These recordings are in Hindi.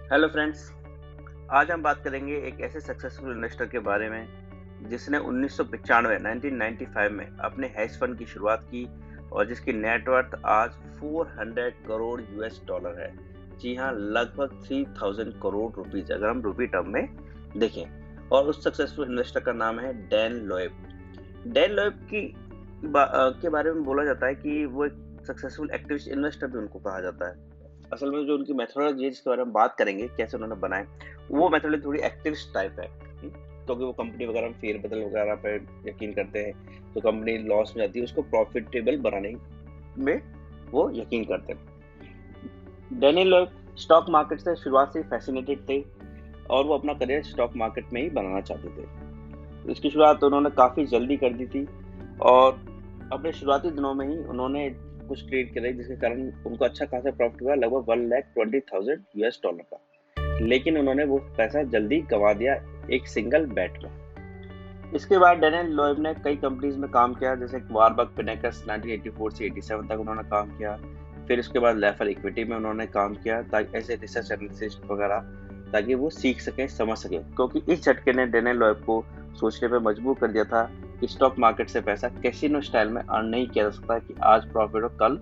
Hello friends. आज हम बात करेंगे एक ऐसे सक्सेसफुल इन्वेस्टर के बारे में जिसने 1995 में अपने हेज फंड की शुरुआत की और जिसकी नेटवर्थ आज 400 करोड़ यूएस डॉलर है। जी हाँ, लगभग 3000 करोड़ रुपीज अगर हम रुपी टर्म में देखें। और उस सक्सेसफुल इन्वेस्टर का नाम है डैन लोएब। डैन लोएब के बारे में बोला जाता है कि वो एक सक्सेसफुल एक्टिविस्ट इन्वेस्टर भी उनको कहा जाता है। असल में जो उनकी मेथोडोलॉजी है जिसके बारे में बात करेंगे कैसे उन्होंने बनाए, वो मेथोडोलॉजी थोड़ी एक्टिविस्ट टाइप है। क्योंकि वो कंपनी वगैरह में फेर बदल वगैरह पर यकीन करते हैं, तो कंपनी लॉस में जाती है उसको प्रॉफिटेबल बनाने में वो यकीन करते हैं। डैनियल लोग स्टॉक मार्केट से शुरुआत से फैसिनेटेड थे और वो अपना करियर स्टॉक मार्केट में ही बनाना चाहते थे। इसकी शुरुआत उन्होंने काफ़ी जल्दी कर दी थी और अपने शुरुआती दिनों में ही उन्होंने कुछ ट्रेड करे जिसके कारण उनको अच्छा खासा प्रॉफिट हुआ, लगभग 1,20,000 यूएस डॉलर का। लेकिन उन्होंने वो पैसा जल्दी गंवा दिया एक सिंगल बैट में। इसके बाद डैनियल लोएब ने कई कंपनीज में काम किया, जैसे वारबर्ग पिनेकस 1984 से 87 तक उन्होंने काम किया। फिर उसके बाद लेफर इक्विटी में उन्होंने काम किया ताकि ऐसे रिसर्च एनालिस्ट वगैरह, ताकि वो सीख सकें समझ सकें, क्योंकि इस झटके ने डैनियल लोएब को सोचने पर मजबूर कर दिया था कि स्टॉक मार्केट से पैसा कैसीनो स्टाइल में अर्न नहीं किया जा सकता कि आज प्रॉफिट और कल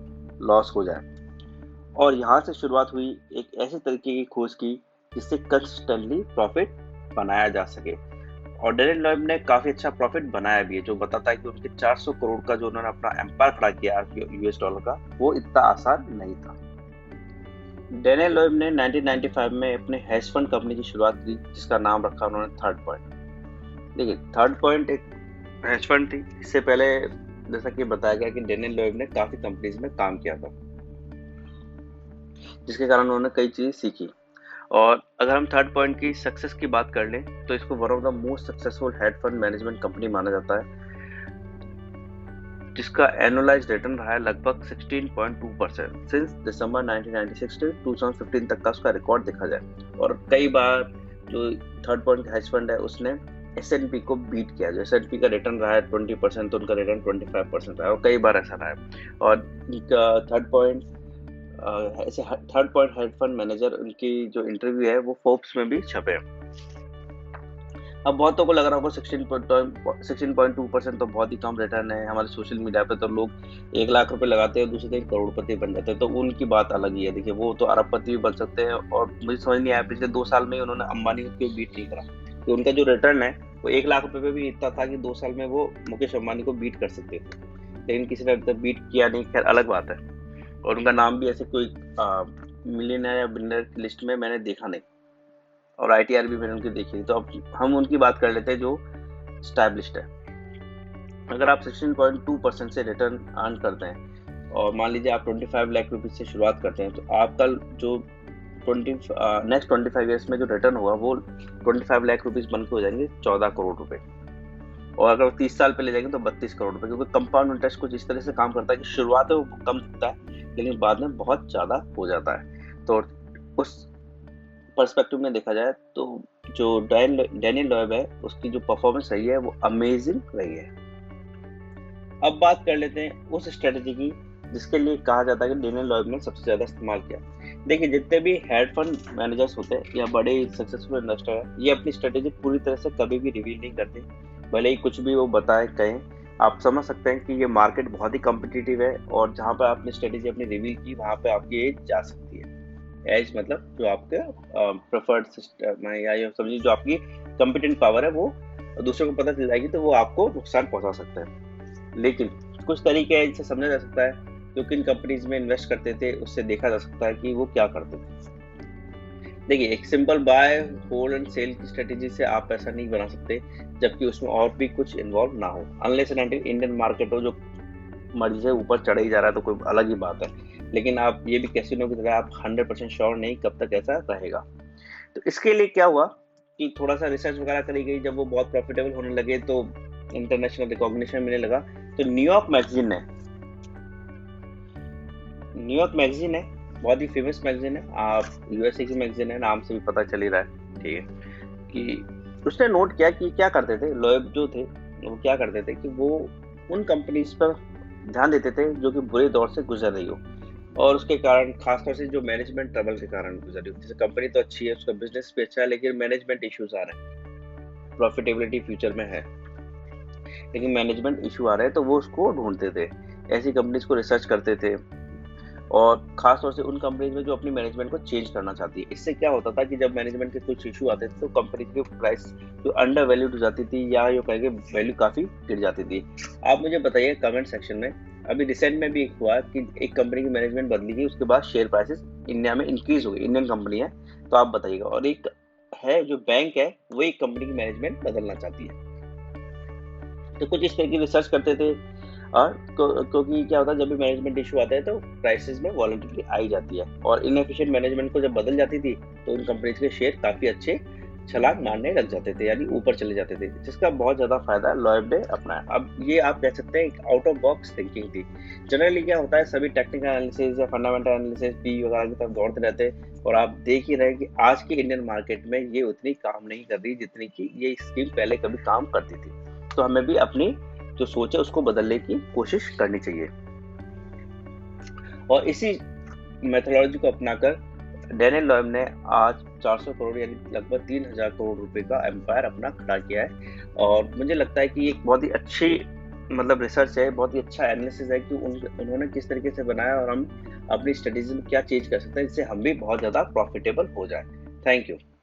लॉस हो जाए। और यहाँ से शुरुआत हुई एक ऐसे तरीके की खोज की जिससे कंसिस्टेंटली प्रॉफिट बनाया जा सके। और डैनियल लोएब ने काफी अच्छा प्रॉफिट बनाया भी है, जो बताता है कि उनके 400 करोड़ का जो उन्होंने अपना एम्पायर खड़ा किया यूएस डॉलर का, वो इतना आसान नहीं था। डैनियल लोएब ने 1995 में अपने हेज फंड कंपनी की शुरुआत की जिसका नाम रखा उन्होंने थर्ड पॉइंट। देखिए, थर्ड पॉइंट एक हेज फंड थी। इससे पहले जैसा कि बताया गया कि डैनियल लोएब ने काफी कंपनीज में काम किया था, जिसके कारण उन्होंने कई चीजें सीखी। और अगर हम थर्ड पॉइंट की सक्सेस की बात कर लें तो इसको one of the most successful hedge fund management company माना जाता है, जिसका एनुअलाइज्ड रिटर्न रहा है लगभग 16.2% सिंस दिसंबर 1996 से 2015 तक का उसका रिकॉर्ड देखा जाए। और कई बार जो थर्ड पॉइंट हेज फंड है उसने S&P को बीट किया। जो S&P का रिटर्न रहा है 20%, तो उनका रिटर्न 25% रहा है, और कई बार ऐसा रहा है। और थर्ड पॉइंट ऐसे third point head fund manager उनकी जो इंटरव्यू है वो फोर्ब्स में भी छपे हैं। अब बहुतों को लग रहा होगा 16.2% तो बहुत ही कम रिटर्न है। हमारे सोशल मीडिया पे तो लोग 1 लाख रुपए लगाते हैं, दूसरे दिन करोड़पति बन जाते हैं, तो उनकी बात अलग ही है। देखिए, वो तो अरबपति भी बन सकते हैं। और मुझे समझ नहीं आया पिछले 2 साल में उन्होंने अंबानी को क्यों बीट नहीं करा। तो उनका जो रिटर्न है वो 1 लाख रुपए पे भी इतना था कि 2 साल में वो मुकेश अंबानी को बीट कर सकते थे, लेकिन किसी ने अभी तक बीट किया नहीं। खैर, अलग बात है। और उनका नाम भी ऐसे कोई मिलियनर या बिलियनर की लिस्ट में मैंने देखा नहीं, और आईटीआर भी मैंने उनकी देखी। तो अब हम उनकी बात कर लेते हैं जो स्टैब्लिश्ड है। अगर आप 16.2% से रिटर्न अर्न करते हैं और मान लीजिए आप 25 लाख रुपीज से शुरुआत करते हैं, तो आपका जो 25 ईयर्स में जो रिटर्न होगा वो 25 लाख रुपीज बन के हो जाएंगे 14 करोड़ रुपए। और अगर 30 साल पे ले जाएंगे तो 32 करोड़ रुपए, क्योंकि कंपाउंड इंटरेस्ट कुछ इस तरह से काम करता है कि शुरुआत में वो कम दिखता है लेकिन बाद में बहुत ज्यादा हो जाता है। तो उस पर्सपेक्टिव में देखा जाए तो जो डैनियल लोएब है उसकी जो परफॉर्मेंस रही है वो अमेजिंग रही है। अब बात कर लेते हैं उस स्ट्रेटेजी की जिसके लिए कहा जाता है कि डैनियल लोएब ने सबसे ज्यादा इस्तेमाल किया। देखिए, जितने भी हेड फंड मैनेजर्स होते हैं या बड़े सक्सेसफुल इन्वेस्टर हैं, ये अपनी स्ट्रेटेजी पूरी तरह से कभी भी रिवील नहीं करते, भले ही कुछ भी वो बताएं कहें। आप समझ सकते हैं कि ये मार्केट बहुत ही कॉम्पिटिटिव है और जहाँ पर आपने स्ट्रेटेजी अपनी रिवील की वहाँ पे आपकी एज जा सकती है। एज मतलब जो आपके प्रेफर्ड सिस्टम है, या ये समझिए जो आपकी कॉम्पिटेंट पावर है वो दूसरों को पता चल जाएगी तो वो आपको नुकसान पहुंचा सकता है। लेकिन कुछ तरीके हैं जिससे समझा जा सकता है जो किन कंपनीज में इन्वेस्ट करते थे, उससे देखा जा सकता है कि वो क्या करते थे। देखिए, एक simple buy hold and sell की स्ट्रेटेजी से आप पैसा नहीं बना सकते जबकि उसमें और भी कुछ इन्वॉल्व ना हो, unless and until Indian market हो जो मर्जी से ऊपर चढ़ ही जा रहा है, तो कोई अलग ही बात है। लेकिन आप ये भी कैसीनो की तरह आप 100% श्योर नहीं कब तक ऐसा रहेगा। तो इसके लिए क्या हुआ कि थोड़ा सा रिसर्च वगैरह करी गई। जब वो बहुत प्रॉफिटेबल होने लगे तो इंटरनेशनल रिकॉग्निशन मिलने लगा। तो न्यूयॉर्क मैगजीन है, बहुत ही फेमस मैगजीन है, आप यूएसए की मैगजीन है, नाम से भी पता चल ही रहा है, ठीक है। कि उसने नोट किया कि क्या करते थे लोएब जो थे, वो क्या करते थे कि वो उन कंपनीज पर ध्यान देते थे जो कि बुरे दौर से गुजर रही हो। और उसके कारण खासतौर से जो मैनेजमेंट ट्रबल के कारण गुजरी। जैसे कंपनी तो अच्छी है, उसका बिजनेस भी अच्छा है, लेकिन मैनेजमेंट इश्यूज आ रहे हैं। प्रॉफिटेबिलिटी फ्यूचर में है, लेकिन मैनेजमेंट इशू आ रहे हैं, तो वो उसको ढूंढते थे, ऐसी कंपनीज को रिसर्च करते थे। और खास तौर से उन कंपनीज में जो अपनी मैनेजमेंट को चेंज करना चाहती है। इससे क्या होता था कि जब मैनेजमेंट के कुछ इशू आते थे तो कंपनी की प्राइस जो अंडर वैल्यूड हो जाती थी, या जो कहेंगे वैल्यू काफी गिर जाती थी। आप मुझे बताइए कमेंट सेक्शन में, अभी रिसेंट में भी एक हुआ कि एक कंपनी की मैनेजमेंट बदली गई, उसके बाद शेयर प्राइसेस इंडिया में इंक्रीज हो गई, इंडियन कंपनी है, तो आप बताइएगा। और एक है जो बैंक है, वो एक कंपनी की मैनेजमेंट बदलना चाहती है। तो कुछ इस तरह की रिसर्च करते थे। और क्योंकि क्या होता है, जब भी मैनेजमेंट इशू आता है तो प्राइसेस में वॉलेटिलिटी आई जाती है, और इनएफिशिएंट मैनेजमेंट को जब बदल जाती थी तो उन कंपनीज के शेयर काफी अच्छे छलांग मारने लग जाते थे, यानी ऊपर चले जाते थे, जिसका बहुत ज्यादा फायदा लॉयड ने अपनाया। अब ये आप कह सकते हैं एक आउट ऑफ बॉक्स थिंकिंग थी। जनरली क्या होता है, सभी टेक्निकल एनालिसिस या फंडामेंटल एनालिसिस पी वगैरह की तरफ दौड़ते रहते हैं, और आप देख ही रहे हैं कि आज के इंडियन मार्केट में ये उतनी काम नहीं कर रही जितनी कि ये स्कीम पहले कभी काम करती थी। तो हमें भी अपनी जो सोच है उसको बदलने की कोशिश करनी चाहिए। और इसी मेथोडोलॉजी को अपनाकर डैनियल लॉयब ने आज 400 करोड़ यानी लगभग 3000 करोड़ रुपए का एम्पायर अपना खड़ा किया है। और मुझे लगता है कि एक बहुत ही अच्छी रिसर्च है, बहुत ही अच्छा एनालिसिस है कि उन्होंने किस तरीके से बनाया, और हम अपनी स्ट्रेटेजी में क्या चेंज कर सकते हैं जिससे हम भी बहुत ज्यादा प्रॉफिटेबल हो जाए। Thank you.